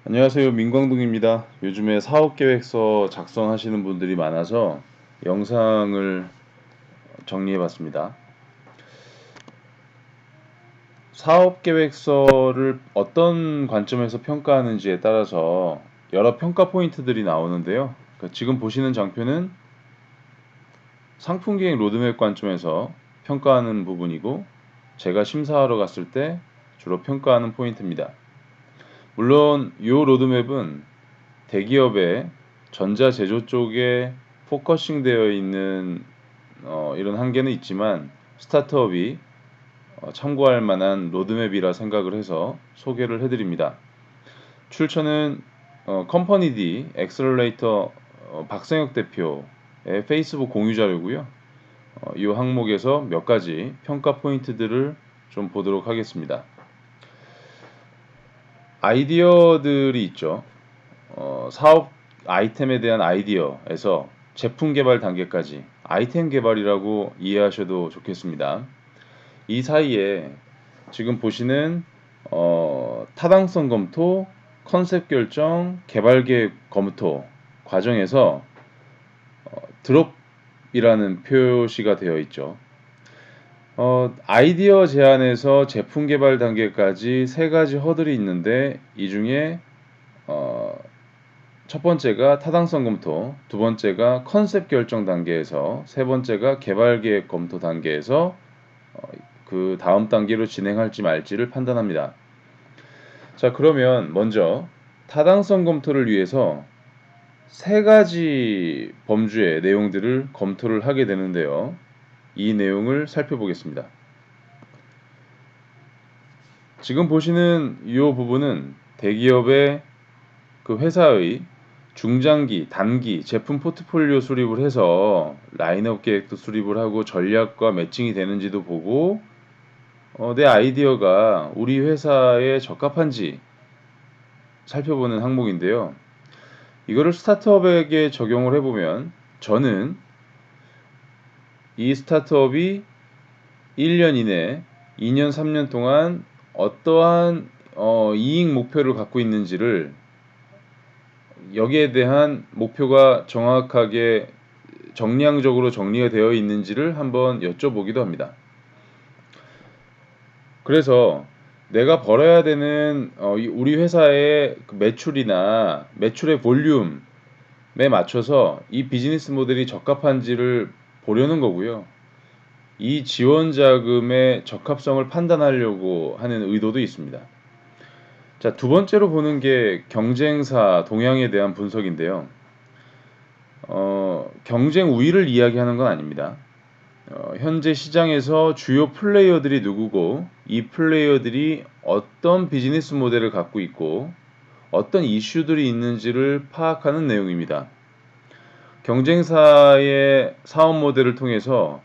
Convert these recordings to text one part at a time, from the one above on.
안녕하세요. 민광동입니다. 요즘에 사업계획서 작성하시는 분들이 많아서 영상을 정리해 봤습니다. 사업계획서를 어떤 관점에서 평가하는지에 따라서 여러 평가 포인트들이 나오는데요. 지금 보시는 장표는 상품기획 로드맵 관점에서 평가하는 부분이고, 제가 심사하러 갔을 때 주로 평가하는 포인트입니다. 물론 이 로드맵은 대기업의 전자제조 쪽에 포커싱 되어 있는 이런 한계는 있지만, 스타트업이 참고할 만한 로드맵이라 생각을 해서 소개를 해드립니다. 출처는 컴퍼니 D 엑셀러레이터 박성혁 대표의 페이스북 공유 자료고요. 이 항목에서 몇 가지 평가 포인트들을 좀 보도록 하겠습니다. 아이디어들이 있죠. 사업 아이템에 대한 아이디어에서 제품 개발 단계까지 아이템 개발이라고 이해하셔도 좋겠습니다. 이 사이에 지금 보시는 타당성 검토, 컨셉 결정, 개발 계획 검토 과정에서 드롭이라는 표시가 되어 있죠. 아이디어 제안에서 제품 개발 단계까지 세 가지 허들이 있는데, 이 중에 첫 번째가 타당성 검토, 두 번째가 컨셉 결정 단계에서, 세 번째가 개발 계획 검토 단계에서 그 다음 단계로 진행할지 말지를 판단합니다. 자, 그러면 먼저 타당성 검토를 위해서 세 가지 범주의 내용들을 검토를 하게 되는데요. 이 내용을 살펴보겠습니다. 지금 보시는 이 부분은 대기업의 그 회사의 중장기, 단기 제품 포트폴리오 수립을 해서 라인업 계획도 수립을 하고 전략과 매칭이 되는지도 보고, 내 아이디어가 우리 회사에 적합한지 살펴보는 항목인데요. 이거를 스타트업에게 적용을 해보면, 저는 이 스타트업이 1년 이내, 2년, 3년 동안 어떠한 이익 목표를 갖고 있는지를, 여기에 대한 목표가 정확하게 정량적으로 정리가 되어 있는지를 한번 여쭤보기도 합니다. 그래서 내가 벌어야 되는 우리 회사의 매출이나 매출의 볼륨에 맞춰서 이 비즈니스 모델이 적합한지를 보려는 거고요. 이 지원 자금의 적합성을 판단하려고 하는 의도도 있습니다. 자, 두 번째로 보는 게 경쟁사 동향에 대한 분석인데요. 경쟁 우위를 이야기하는 건 아닙니다. 현재 시장에서 주요 플레이어들이 누구고, 이 플레이어들이 어떤 비즈니스 모델을 갖고 있고 어떤 이슈들이 있는지를 파악하는 내용입니다. 경쟁사의 사업 모델을 통해서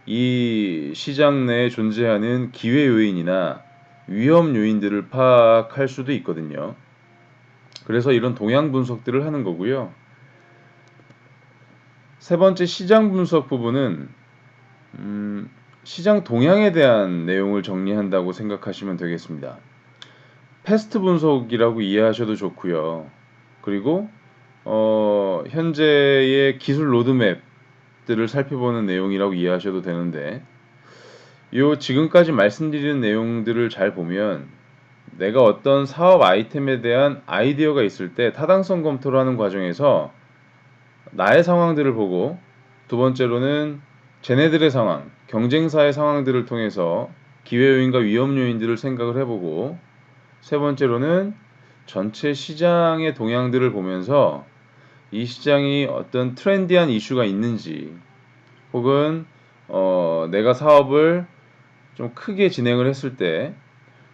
이 시장 내에 존재하는 기회 요인이나 위험 요인들을 파악할 수도 있거든요. 그래서 이런 동향 분석들을 하는 거고요. 세 번째, 시장 분석 부분은 시장 동향에 대한 내용을 정리한다고 생각하시면 되겠습니다. 패스트 분석이라고 이해하셔도 좋고요. 그리고 현재의 기술 로드맵들을 살펴보는 내용이라고 이해하셔도 되는데, 요 지금까지 말씀드린 내용들을 잘 보면 내가 어떤 사업 아이템에 대한 아이디어가 있을 때 타당성 검토를 하는 과정에서 나의 상황들을 보고, 두 번째로는 쟤네들의 상황, 경쟁사의 상황들을 통해서 기회 요인과 위험 요인들을 생각을 해보고, 세 번째로는 전체 시장의 동향들을 보면서 이 시장이 어떤 트렌디한 이슈가 있는지, 혹은 내가 사업을 좀 크게 진행을 했을 때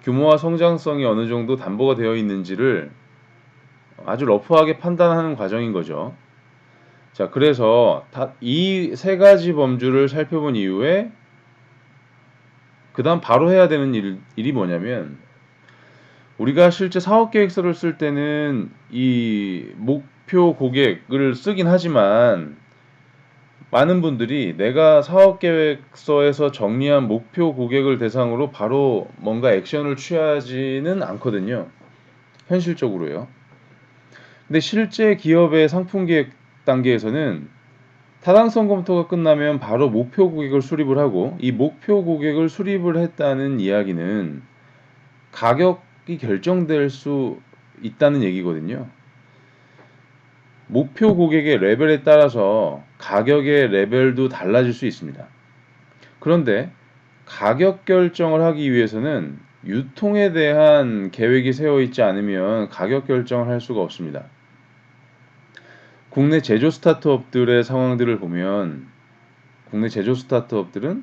규모와 성장성이 어느 정도 담보가 되어 있는지를 아주 러프하게 판단하는 과정인 거죠. 자, 그래서 이 세 가지 범주를 살펴본 이후에 그 다음 바로 해야 되는 일이 뭐냐면, 우리가 실제 사업계획서를 쓸 때는 이 목표 고객을 쓰긴 하지만, 많은 분들이 내가 사업계획서에서 정리한 목표 고객을 대상으로 바로 뭔가 액션을 취하지는 않거든요. 현실적으로요. 근데 실제 기업의 상품 계획 단계에서는 타당성 검토가 끝나면 바로 목표 고객을 수립을 하고, 이 목표 고객을 수립을 했다는 이야기는 가격이 결정될 수 있다는 얘기거든요. 목표 고객의 레벨에 따라서 가격의 레벨도 달라질 수 있습니다. 그런데 가격 결정을 하기 위해서는 유통에 대한 계획이 세워 있지 않으면 가격 결정을 할 수가 없습니다. 국내 제조 스타트업들의 상황들을 보면, 국내 제조 스타트업들은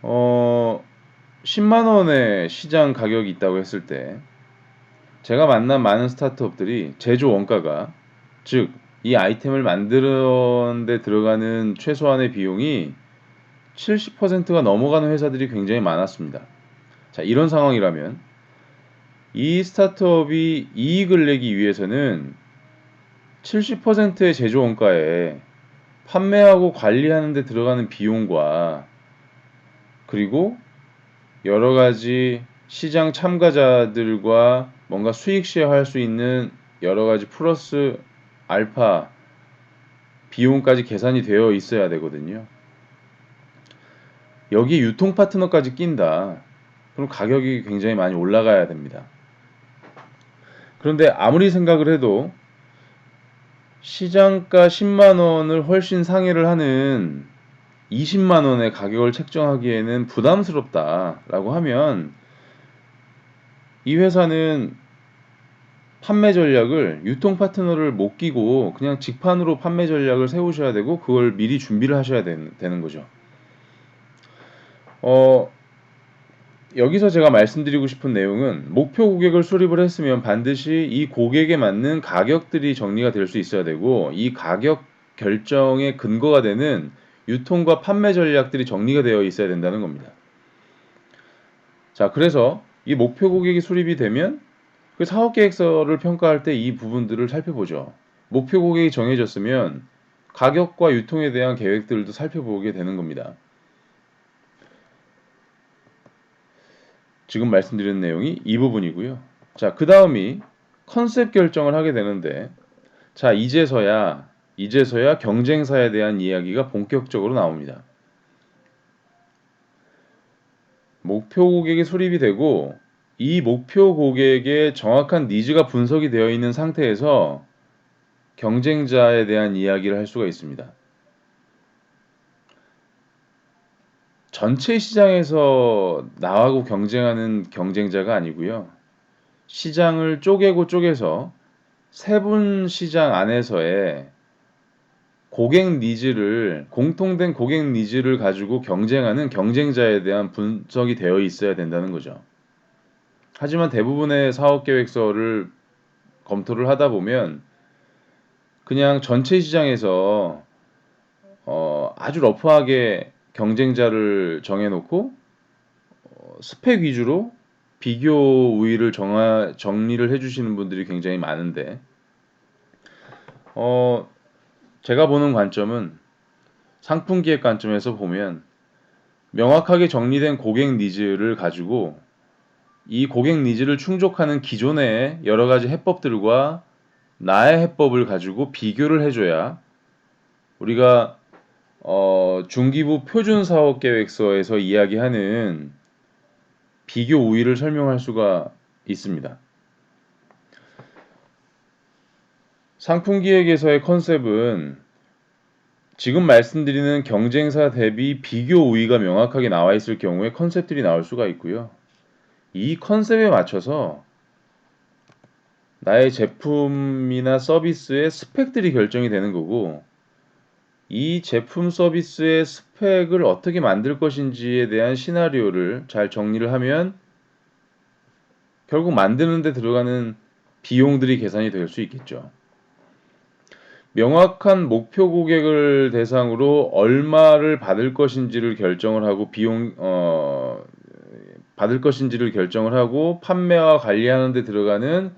10만 원의 시장 가격이 있다고 했을 때, 제가 만난 많은 스타트업들이 제조 원가가, 즉 이 아이템을 만드는데 들어가는 최소한의 비용이 70%가 넘어가는 회사들이 굉장히 많았습니다. 자, 이런 상황이라면 이 스타트업이 이익을 내기 위해서는 70%의 제조 원가에 판매하고 관리하는 데 들어가는 비용과, 그리고 여러 가지 시장 참가자들과 뭔가 수익 쉐어할 수 있는 여러 가지 플러스 알파 비용까지 계산이 되어 있어야 되거든요. 여기 유통 파트너까지 낀다. 그럼 가격이 굉장히 많이 올라가야 됩니다. 그런데 아무리 생각을 해도 시장가 10만 원을 훨씬 상회를 하는 20만 원의 가격을 책정하기에는 부담스럽다라고 하면, 이 회사는 판매 전략을 유통 파트너를 못 끼고 그냥 직판으로 판매 전략을 세우셔야 되고, 그걸 미리 준비를 하셔야 되는 거죠. 여기서 제가 말씀드리고 싶은 내용은, 목표 고객을 수립을 했으면 반드시 이 고객에 맞는 가격들이 정리가 될 수 있어야 되고, 이 가격 결정의 근거가 되는 유통과 판매 전략들이 정리가 되어 있어야 된다는 겁니다. 자, 그래서 이 목표 고객이 수립이 되면 그 사업계획서를 평가할 때 이 부분들을 살펴보죠. 목표 고객이 정해졌으면 가격과 유통에 대한 계획들도 살펴보게 되는 겁니다. 지금 말씀드린 내용이 이 부분이고요. 자, 그 다음이 컨셉 결정을 하게 되는데, 자, 이제서야 경쟁사에 대한 이야기가 본격적으로 나옵니다. 목표 고객이 수립이 되고, 이 목표 고객의 정확한 니즈가 분석이 되어 있는 상태에서 경쟁자에 대한 이야기를 할 수가 있습니다. 전체 시장에서 나하고 경쟁하는 경쟁자가 아니고요. 시장을 쪼개서 세분 시장 안에서의 공통된 고객 니즈를 가지고 경쟁하는 경쟁자에 대한 분석이 되어 있어야 된다는 거죠. 하지만 대부분의 사업 계획서를 검토를 하다 보면 그냥 전체 시장에서 아주 러프하게 경쟁자를 정해놓고 스펙 위주로 비교 우위를 정리를 해주시는 분들이 굉장히 많은데, 제가 보는 관점은, 상품 기획 관점에서 보면 명확하게 정리된 고객 니즈를 가지고 이 고객 니즈를 충족하는 기존의 여러 가지 해법들과 나의 해법을 가지고 비교를 해줘야 우리가 중기부 표준 사업 계획서에서 이야기하는 비교 우위를 설명할 수가 있습니다. 상품 기획에서의 컨셉은 지금 말씀드리는 경쟁사 대비 비교 우위가 명확하게 나와 있을 경우에 컨셉들이 나올 수가 있고요. 이 컨셉에 맞춰서 나의 제품이나 서비스의 스펙들이 결정이 되는 거고, 이 제품 서비스의 스펙을 어떻게 만들 것인지에 대한 시나리오를 잘 정리를 하면 결국 만드는 데 들어가는 비용들이 계산이 될 수 있겠죠. 명확한 목표 고객을 대상으로 얼마를 받을 것인지를 결정을 하고 받을 것인지를 결정을 하고 판매와 관리하는 데 들어가는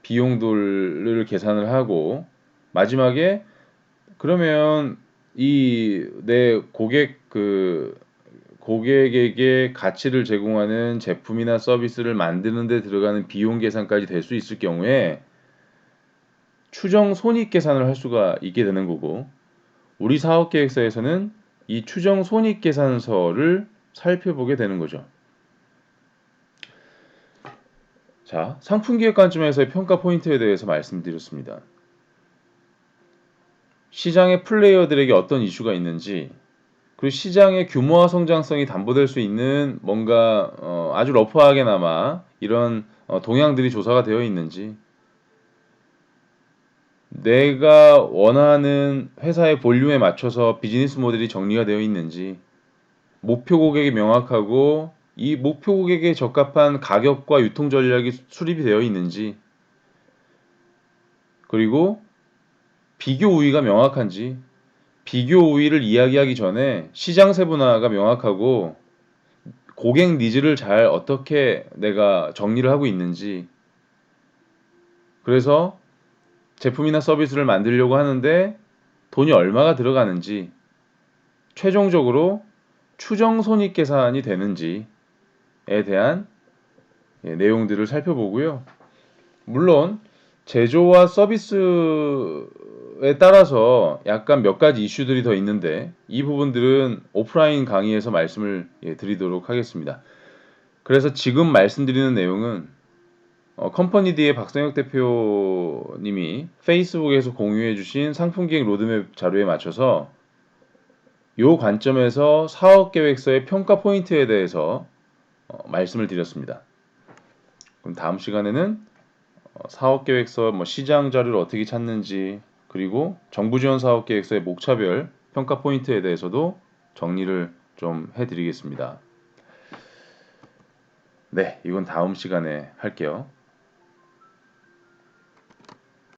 비용들을 계산을 하고, 마지막에 그러면 이 내 고객에게 가치를 제공하는 제품이나 서비스를 만드는 데 들어가는 비용 계산까지 될 수 있을 경우에 추정 손익 계산을 할 수가 있게 되는 거고, 우리 사업계획서에서는 이 추정 손익 계산서를 살펴보게 되는 거죠. 자, 상품기획 관점에서의 평가 포인트에 대해서 말씀드렸습니다. 시장의 플레이어들에게 어떤 이슈가 있는지, 그리고 시장의 규모와 성장성이 담보될 수 있는 뭔가 아주 러프하게나마 이런 동향들이 조사가 되어 있는지, 내가 원하는 회사의 볼륨에 맞춰서 비즈니스 모델이 정리가 되어 있는지, 목표 고객이 명확하고 이 목표 고객에 적합한 가격과 유통 전략이 수립이 되어 있는지, 그리고 비교 우위가 명확한지, 비교 우위를 이야기하기 전에 시장 세분화가 명확하고 고객 니즈를 잘 어떻게 내가 정리를 하고 있는지, 그래서 제품이나 서비스를 만들려고 하는데 돈이 얼마가 들어가는지, 최종적으로 추정 손익 계산이 되는지에 대한 내용들을 살펴보고요. 물론 제조와 서비스에 따라서 약간 몇 가지 이슈들이 더 있는데 이 부분들은 오프라인 강의에서 말씀을 드리도록 하겠습니다. 그래서 지금 말씀드리는 내용은 컴퍼니 D의 박성혁 대표님이 페이스북에서 공유해 주신 상품기획 로드맵 자료에 맞춰서 이 관점에서 사업계획서의 평가 포인트에 대해서 말씀을 드렸습니다. 그럼 다음 시간에는 사업계획서 시장 자료를 어떻게 찾는지, 그리고 정부지원 사업계획서의 목차별 평가 포인트에 대해서도 정리를 좀 해드리겠습니다. 네, 이건 다음 시간에 할게요.